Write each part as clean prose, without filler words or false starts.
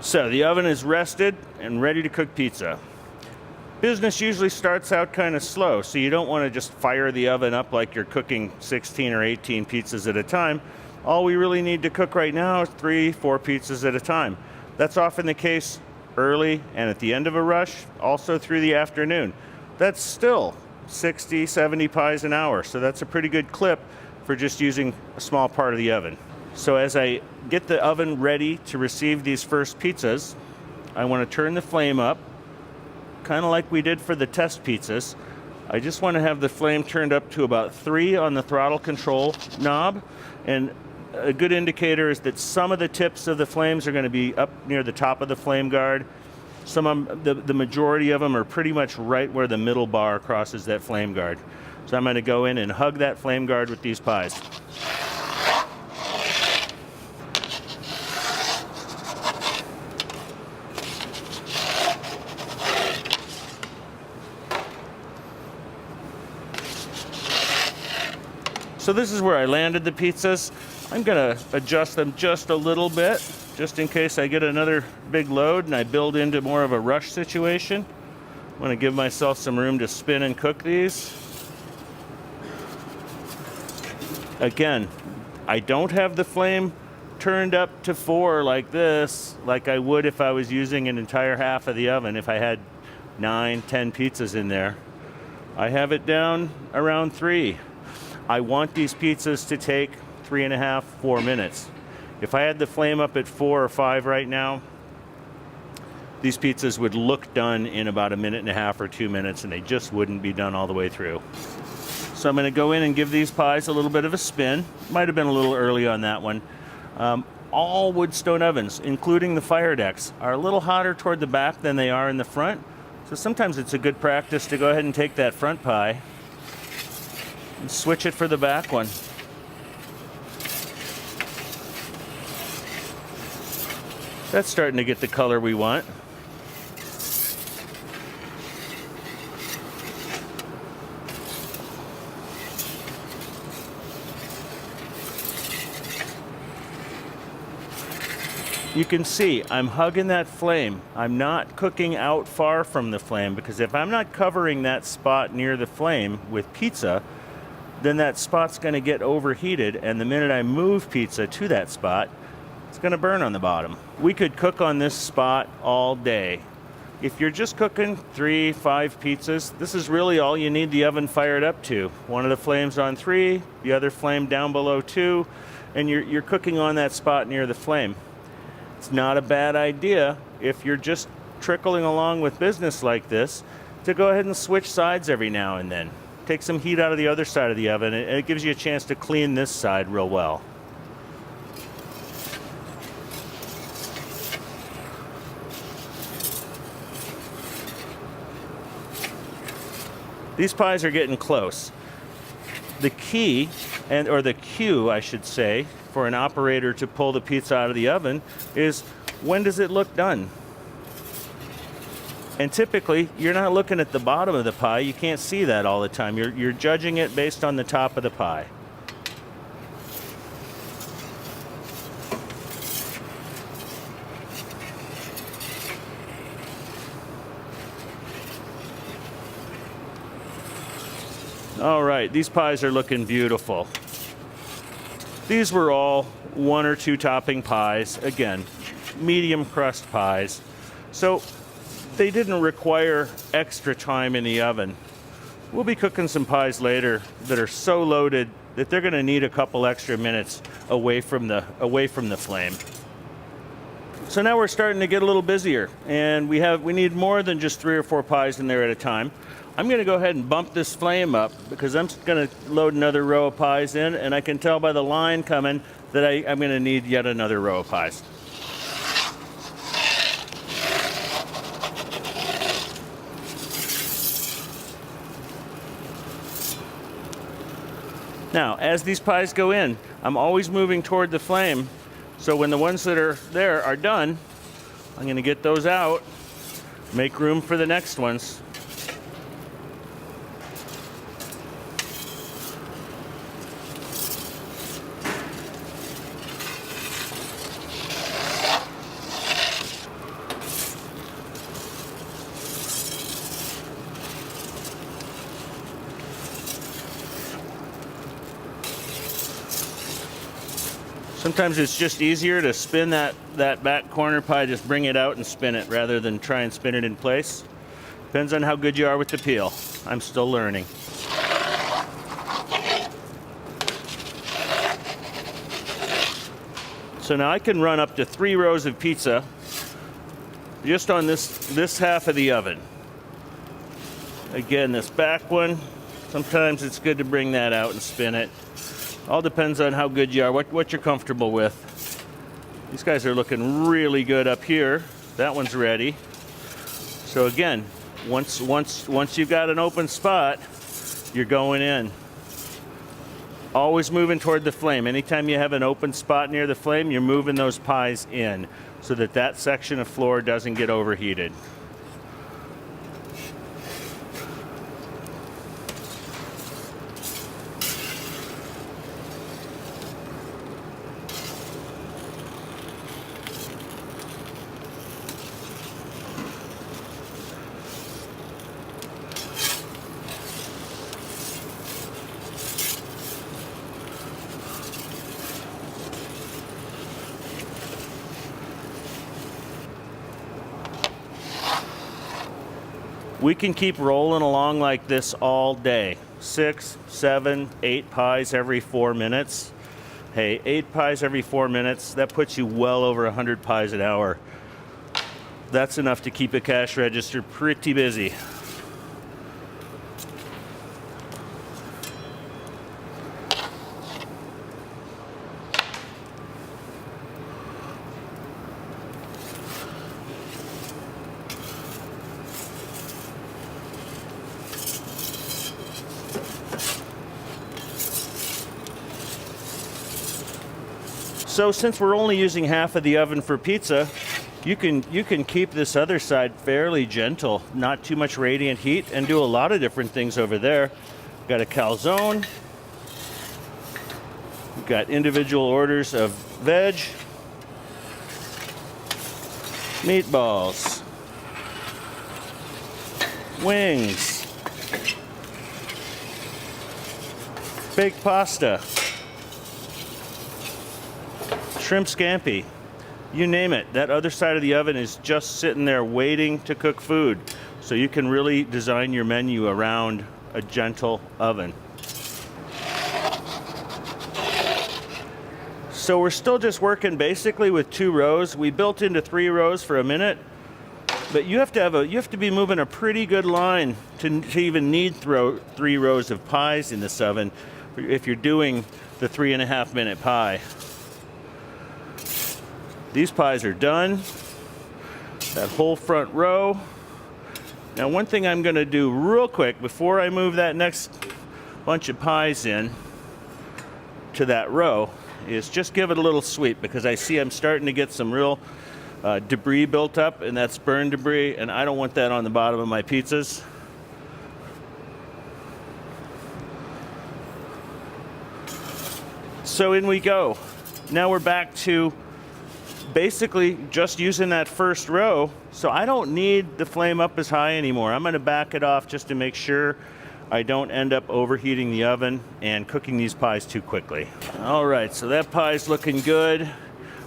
So the oven is rested and ready to cook pizza. Business usually starts out kind of slow, so you don't want to just fire the oven up like you're cooking 16 or 18 pizzas at a time. All we really need to cook right now is 3-4 pizzas at a time. That's often the case early and at the end of a rush, also through the afternoon. That's still 60, 70 pies an hour, so that's a pretty good clip for just using a small part of the oven. So as I get the oven ready to receive these first pizzas, I want to turn the flame up, kind of like we did for the test pizzas. I just want to have the flame turned up to about 3 on the throttle control knob, and a good indicator is that some of the tips of the flames are going to be up near the top of the flame guard. The majority of them are pretty much right where the middle bar crosses that flame guard. So I'm going to go in and hug that flame guard with these pies. So this is where I landed the pizzas. I'm gonna adjust them just a little bit, just in case I get another big load and I build into more of a rush situation. I want to give myself some room to spin and cook these. Again, I don't have the flame turned up to 4 like this, like I would if I was using an entire half of the oven, if I had 9, 10 pizzas in there. I have it down around 3. I want these pizzas to take 3.5, 4 minutes. If I had the flame up at 4 or 5 right now, these pizzas would look done in about 1.5 or 2 minutes, and they just wouldn't be done all the way through. So I'm going to go in and give these pies a little bit of a spin. Might have been a little early on that one. All wood stone ovens, including the fire decks, are a little hotter toward the back than they are in the front. So sometimes it's a good practice to go ahead and take that front pie and switch it for the back one. That's starting to get the color we want. You can see I'm hugging that flame. I'm not cooking out far from the flame, because if I'm not covering that spot near the flame with pizza, then that spot's going to get overheated, and the minute I move pizza to that spot, it's going to burn on the bottom. We could cook on this spot all day. If you're just cooking 3, 5 pizzas, this is really all you need the oven fired up to. One of the flames on 3, the other flame down below 2, and you're cooking on that spot near the flame. It's not a bad idea, if you're just trickling along with business like this, to go ahead and switch sides every now and then. Take some heat out of the other side of the oven, and it gives you a chance to clean this side real well. These pies are getting close. The key, or the cue, I should say, for an operator to pull the pizza out of the oven is, when does it look done? And typically, you're not looking at the bottom of the pie. You can't see that all the time. You're judging it based on the top of the pie. All right, these pies are looking beautiful. These were all 1 or 2 topping pies. Again, medium crust pies. So they didn't require extra time in the oven. We'll be cooking some pies later that are so loaded that they're going to need a couple extra minutes away from the flame. So now we're starting to get a little busier, and we need more than just 3 or 4 pies in there at a time. I'm going to go ahead and bump this flame up, because I'm going to load another row of pies in, and I can tell by the line coming that I'm going to need yet another row of pies. Now, as these pies go in, I'm always moving toward the flame, so when the ones that are there are done, I'm going to get those out, make room for the next ones. Sometimes it's just easier to spin that back corner pie, just bring it out and spin it rather than try and spin it in place. Depends on how good you are with the peel. I'm still learning. So now I can run up to 3 rows of pizza just on this half of the oven. Again, this back one, sometimes it's good to bring that out and spin it. All depends on how good you are, what you're comfortable with. These guys are looking really good up here. That one's ready. So again, once you've got an open spot, you're going in. Always moving toward the flame. Anytime you have an open spot near the flame, you're moving those pies in so that section of floor doesn't get overheated. We can keep rolling along like this all day. 6, 7, 8 pies every 4 minutes. Hey, 8 pies every 4 minutes, that puts you well over 100 pies an hour. That's enough to keep a cash register pretty busy. So since we're only using half of the oven for pizza, you can keep this other side fairly gentle, not too much radiant heat, and do a lot of different things over there. We've got a calzone. We've got individual orders of veg, meatballs, wings, baked pasta, shrimp scampi, you name it. That other side of the oven is just sitting there waiting to cook food. So you can really design your menu around a gentle oven. So we're still just working basically with 2 rows. We built into 3 rows for a minute, but you have to be moving a pretty good line to even need 3 rows of pies in this oven if you're doing the 3.5 minute pie. These pies are done. That whole front row. Now one thing I'm going to do real quick before I move that next bunch of pies in to that row is just give it a little sweep, because I see I'm starting to get some real debris built up, and that's burn debris, and I don't want that on the bottom of my pizzas. So in we go. Now we're back to basically just using that first row, so I don't need the flame up as high anymore. I'm going to back it off just to make sure I don't end up overheating the oven and cooking these pies too quickly. All right, so that pie's looking good.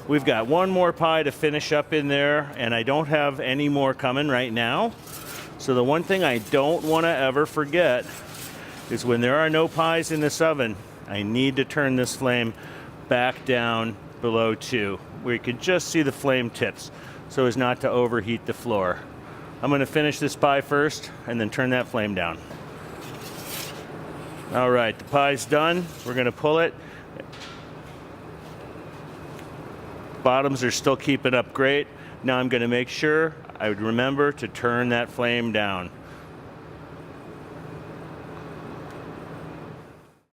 We've got one more pie to finish up in there, and I don't have any more coming right now. So the one thing I don't want to ever forget is when there are no pies in this oven, I need to turn this flame back down below 2, where you can just see the flame tips, so as not to overheat the floor. I'm going to finish this pie first and then turn that flame down. All right, the pie's done. We're going to pull it. Bottoms are still keeping up great. Now I'm going to make sure I would remember to turn that flame down.